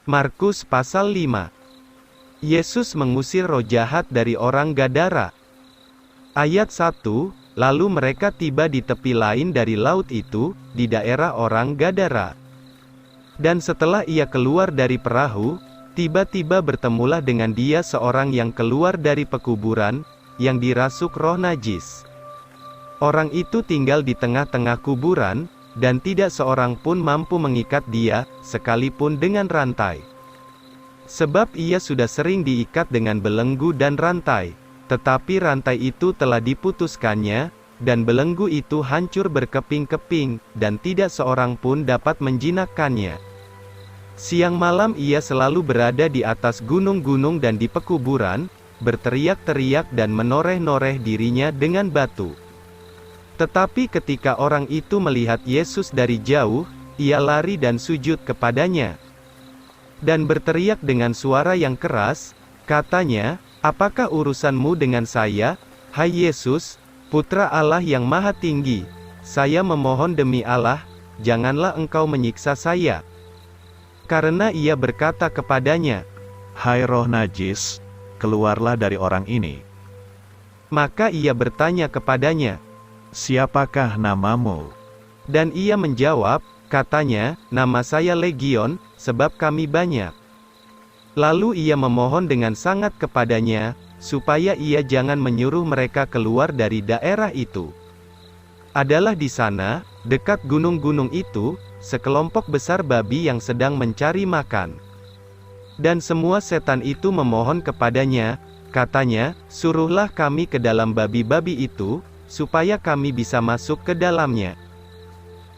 Markus pasal 5. Yesus mengusir roh jahat dari orang Gadara. Ayat 1, lalu mereka tiba di tepi lain dari laut itu, di daerah orang Gadara. Dan setelah ia keluar dari perahu, tiba-tiba bertemulah dengan dia seorang yang keluar dari pekuburan, yang dirasuk roh najis. Orang itu tinggal di tengah-tengah kuburan, dan tidak seorang pun mampu mengikat dia, sekalipun dengan rantai. Sebab ia sudah sering diikat dengan belenggu dan rantai, tetapi rantai itu telah diputuskannya, dan belenggu itu hancur berkeping-keping, dan tidak seorang pun dapat menjinakkannya. Siang malam ia selalu berada di atas gunung-gunung dan di pekuburan, berteriak-teriak dan menoreh-noreh dirinya dengan batu. Tetapi ketika orang itu melihat Yesus dari jauh, ia lari dan sujud kepadanya. Dan berteriak dengan suara yang keras, katanya, "Apakah urusanmu dengan saya, hai Yesus, Putra Allah yang Maha Tinggi? Saya memohon demi Allah, janganlah engkau menyiksa saya." Karena ia berkata kepadanya, "Hai roh najis, keluarlah dari orang ini." Maka ia bertanya kepadanya, "Siapakah namamu?" Dan ia menjawab, katanya, "Nama saya Legion, sebab kami banyak." Lalu ia memohon dengan sangat kepadanya, supaya ia jangan menyuruh mereka keluar dari daerah itu. Adalah di sana, dekat gunung-gunung itu, sekelompok besar babi yang sedang mencari makan. Dan semua setan itu memohon kepadanya, katanya, "Suruhlah kami ke dalam babi-babi itu, supaya kami bisa masuk ke dalamnya."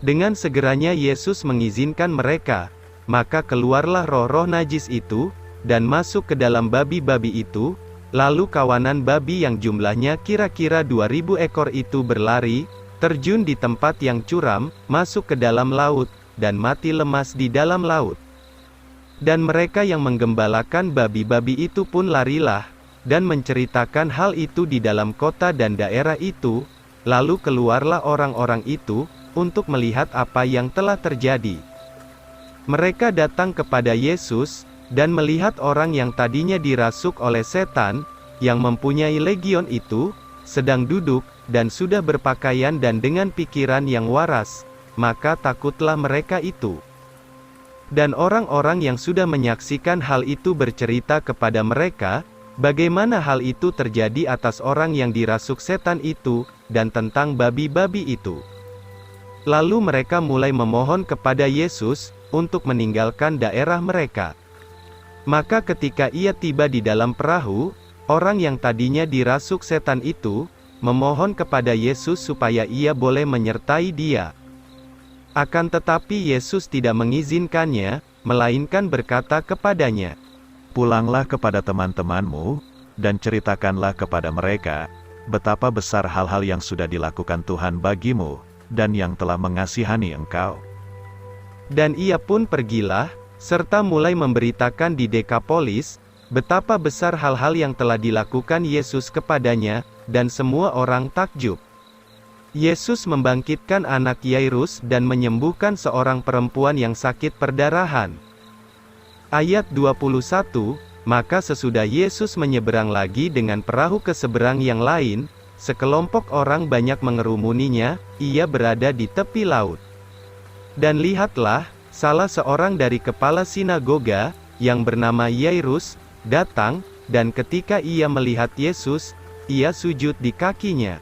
Dengan segeranya Yesus mengizinkan mereka, maka keluarlah roh-roh najis itu, dan masuk ke dalam babi-babi itu, lalu kawanan babi yang jumlahnya kira-kira 2000 ekor itu berlari, terjun di tempat yang curam, masuk ke dalam laut, dan mati lemas di dalam laut. Dan mereka yang menggembalakan babi-babi itu pun larilah, dan menceritakan hal itu di dalam kota dan daerah itu, lalu keluarlah orang-orang itu, untuk melihat apa yang telah terjadi. Mereka datang kepada Yesus, dan melihat orang yang tadinya dirasuk oleh setan, yang mempunyai legion itu, sedang duduk, dan sudah berpakaian dan dengan pikiran yang waras, maka takutlah mereka itu. Dan orang-orang yang sudah menyaksikan hal itu bercerita kepada mereka, bagaimana hal itu terjadi atas orang yang dirasuk setan itu, dan tentang babi-babi itu. Lalu mereka mulai memohon kepada Yesus, untuk meninggalkan daerah mereka. Maka ketika ia tiba di dalam perahu, orang yang tadinya dirasuk setan itu, memohon kepada Yesus supaya ia boleh menyertai dia. Akan tetapi Yesus tidak mengizinkannya, melainkan berkata kepadanya, "Pulanglah kepada teman-temanmu, dan ceritakanlah kepada mereka, betapa besar hal-hal yang sudah dilakukan Tuhan bagimu, dan yang telah mengasihani engkau." Dan ia pun pergilah, serta mulai memberitakan di Dekapolis, betapa besar hal-hal yang telah dilakukan Yesus kepadanya, dan semua orang takjub. Yesus membangkitkan anak Yairus dan menyembuhkan seorang perempuan yang sakit perdarahan. Ayat 21, maka sesudah Yesus menyeberang lagi dengan perahu ke seberang yang lain, sekelompok orang banyak mengerumuninya, ia berada di tepi laut. Dan lihatlah, salah seorang dari kepala sinagoga, yang bernama Yairus, datang, dan ketika ia melihat Yesus, ia sujud di kakinya.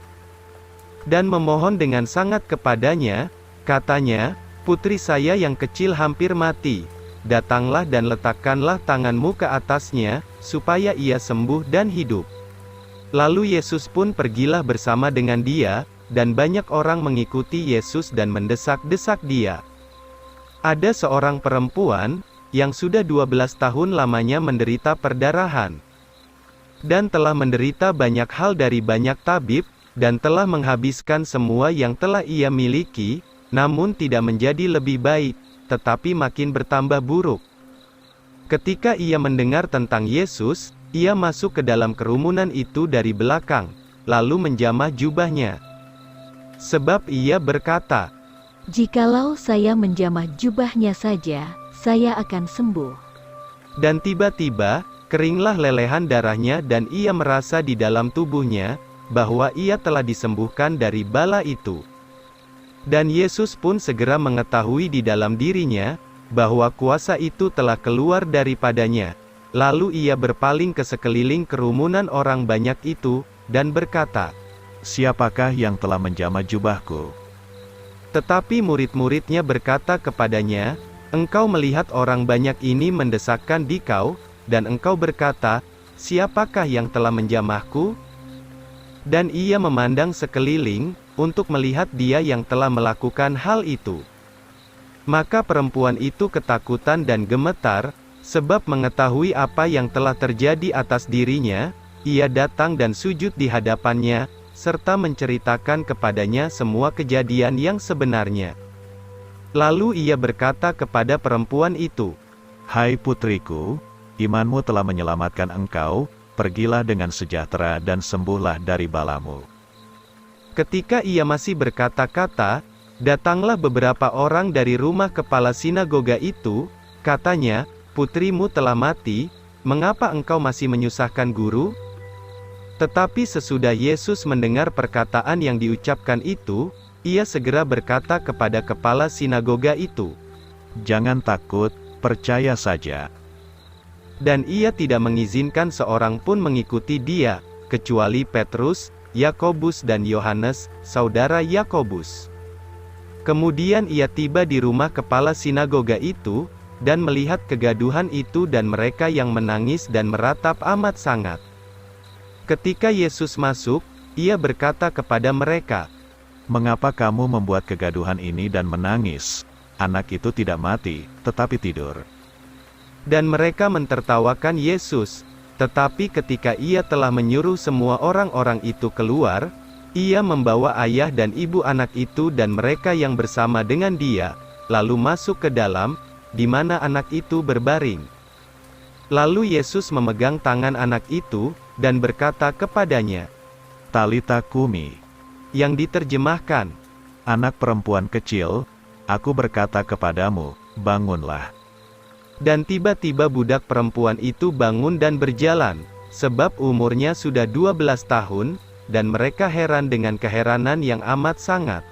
Dan memohon dengan sangat kepadanya, katanya, "Putri saya yang kecil hampir mati. Datanglah dan letakkanlah tanganmu ke atasnya, supaya ia sembuh dan hidup." Lalu Yesus pun pergilah bersama dengan dia, dan banyak orang mengikuti Yesus dan mendesak-desak dia. Ada seorang perempuan, yang sudah 12 tahun lamanya menderita perdarahan. Dan telah menderita banyak hal dari banyak tabib, dan telah menghabiskan semua yang telah ia miliki, namun tidak menjadi lebih baik, tetapi makin bertambah buruk. Ketika ia mendengar tentang Yesus, ia masuk ke dalam kerumunan itu dari belakang, lalu menjamah jubahnya. Sebab ia berkata, "Jikalau saya menjamah jubahnya saja, saya akan sembuh." Dan tiba-tiba, keringlah lelehan darahnya dan ia merasa di dalam tubuhnya, bahwa ia telah disembuhkan dari bala itu. Dan Yesus pun segera mengetahui di dalam dirinya, bahwa kuasa itu telah keluar daripadanya. Lalu ia berpaling ke sekeliling kerumunan orang banyak itu, dan berkata, "Siapakah yang telah menjamah jubahku?" Tetapi murid-muridnya berkata kepadanya, "Engkau melihat orang banyak ini mendesakkan dikau, dan engkau berkata, siapakah yang telah menjamahku?" Dan ia memandang sekeliling, untuk melihat dia yang telah melakukan hal itu. Maka perempuan itu ketakutan dan gemetar, sebab mengetahui apa yang telah terjadi atas dirinya. Ia datang dan sujud di hadapannya, serta menceritakan kepadanya semua kejadian yang sebenarnya. Lalu ia berkata kepada perempuan itu, "Hai putriku, imanmu telah menyelamatkan engkau, pergilah dengan sejahtera dan sembuhlah dari balamu." Ketika ia masih berkata-kata, datanglah beberapa orang dari rumah kepala sinagoga itu, katanya, "Putrimu telah mati, mengapa engkau masih menyusahkan guru?" Tetapi sesudah Yesus mendengar perkataan yang diucapkan itu, ia segera berkata kepada kepala sinagoga itu, "Jangan takut, percaya saja." Dan ia tidak mengizinkan seorang pun mengikuti dia, kecuali Petrus, Yakobus dan Yohanes, saudara Yakobus. Kemudian ia tiba di rumah kepala sinagoga itu, dan melihat kegaduhan itu dan mereka yang menangis dan meratap amat sangat. Ketika Yesus masuk, ia berkata kepada mereka, "Mengapa kamu membuat kegaduhan ini dan menangis? Anak itu tidak mati, tetapi tidur." Dan mereka mentertawakan Yesus. Tetapi ketika ia telah menyuruh semua orang-orang itu keluar, ia membawa ayah dan ibu anak itu dan mereka yang bersama dengan dia, lalu masuk ke dalam, di mana anak itu berbaring. Lalu Yesus memegang tangan anak itu, dan berkata kepadanya, "Talita kumi," yang diterjemahkan, "Anak perempuan kecil, aku berkata kepadamu, bangunlah." Dan tiba-tiba budak perempuan itu bangun dan berjalan, sebab umurnya sudah 12 tahun, dan mereka heran dengan keheranan yang amat sangat.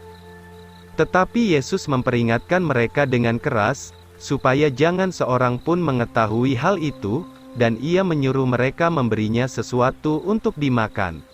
Tetapi Yesus memperingatkan mereka dengan keras, supaya jangan seorang pun mengetahui hal itu, dan ia menyuruh mereka memberinya sesuatu untuk dimakan.